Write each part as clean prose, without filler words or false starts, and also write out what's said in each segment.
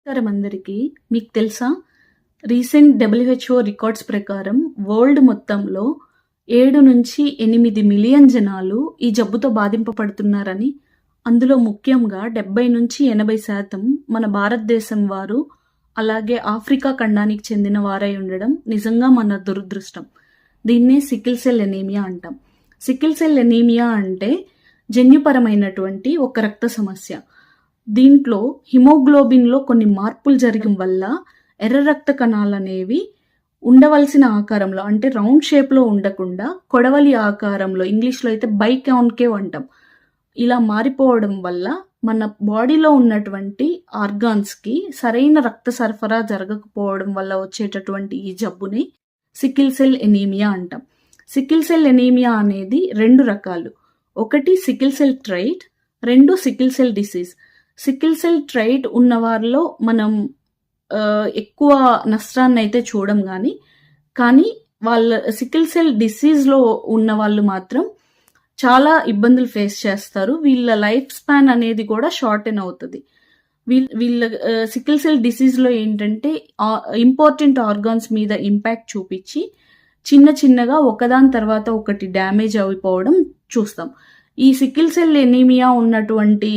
నమస్కారం అందరికీ. మీకు తెలుసా? రీసెంట్ WHO రికార్డ్స్ ప్రకారం వరల్డ్ మొత్తంలో 7-8 మిలియన్ జనాలు ఈ జబ్బుతో బాధింపబడుతున్నారని, అందులో ముఖ్యంగా 70-80% మన భారతదేశం వారు, అలాగే ఆఫ్రికా ఖండానికి చెందిన వారై ఉండడం నిజంగా మన దురదృష్టం. దీన్నే సికిల్ సెల్ ఎనీమియా అంటాం. సికిల్ సెల్ ఎనీమియా అంటే జన్యుపరమైనటువంటి ఒక రక్త సమస్య. దీంట్లో హిమోగ్లోబిన్లో కొన్ని మార్పులు జరగడం వల్ల ఎర్ర రక్త కణాలు అనేవి ఉండవలసిన ఆకారంలో, అంటే రౌండ్ షేప్లో ఉండకుండా కొడవలి ఆకారంలో, ఇంగ్లీష్లో అయితే బైకాన్కేవ్ అంటాం, ఇలా మారిపోవడం వల్ల మన బాడీలో ఉన్నటువంటి ఆర్గాన్స్కి సరైన రక్త సరఫరా జరగకపోవడం వల్ల వచ్చేటటువంటి ఈ జబ్బుని సికిల్ సెల్ ఎనీమియా అంటాం. సికిల్ సెల్ ఎనీమియా అనేది 2 రకాలు. ఒకటి sickle cell trait, 2 sickle cell disease. Sickle cell trait ఉన్న వారిలో మనం ఎక్కువ నష్టాన్ని అయితే చూడం, కానీ వాళ్ళ సికిల్ సెల్ డిసీజ్లో ఉన్న వాళ్ళు మాత్రం చాలా ఇబ్బందులు ఫేస్ చేస్తారు. వీళ్ళ లైఫ్ స్పాన్ అనేది కూడా షార్టెన్ అవుతుంది. వీళ్ళ సికిల్ సెల్ డిసీజ్లో ఏంటంటే ఇంపార్టెంట్ ఆర్గాన్స్ మీద ఇంపాక్ట్ చూపించి చిన్నగా ఒకదాని తర్వాత ఒకటి డ్యామేజ్ అయిపోవడం చూస్తాం. ఈ సికిల్ సెల్ ఎనీమియా ఉన్నటువంటి,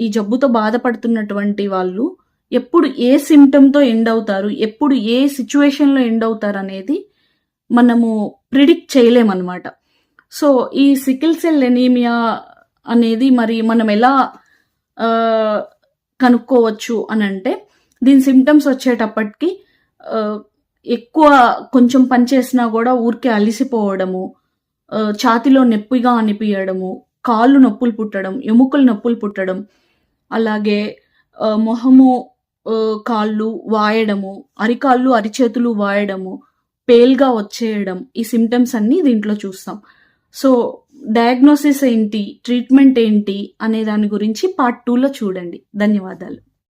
ఈ జబ్బుతో బాధపడుతున్నటువంటి వాళ్ళు ఎప్పుడు ఏ సిమ్టమ్తో ఎండ్ అవుతారు, ఎప్పుడు ఏ సిచ్యువేషన్లో ఎండ్ అవుతారు అనేది మనము ప్రిడిక్ట్ చేయలేమన్నమాట. సో ఈ సికిల్ సెల్ ఎనీమియా అనేది మరి మనం ఎలా కనుక్కోవచ్చు అని అంటే, దీని సిమ్టమ్స్ వచ్చేటప్పటికి ఎక్కువ కొంచెం పని చేసినా కూడా ఊరికే అలిసిపోవడము, ఛాతిలో నొప్పిగా అనిపించడము, కాళ్ళు నొప్పులు పుట్టడం, ఎముకలు నొప్పులు పుట్టడం, అలాగే మొహము, కాళ్ళు వాయడము, అరికాళ్ళు అరిచేతులు వాయడము, పేల్గా వచ్చేయడం, ఈ సిమ్టమ్స్ అన్నీ దీంట్లో చూస్తాం. సో డయాగ్నోసిస్ ఏంటి, ట్రీట్మెంట్ ఏంటి అనే దాని గురించి పార్ట్ 2లో చూడండి. ధన్యవాదాలు.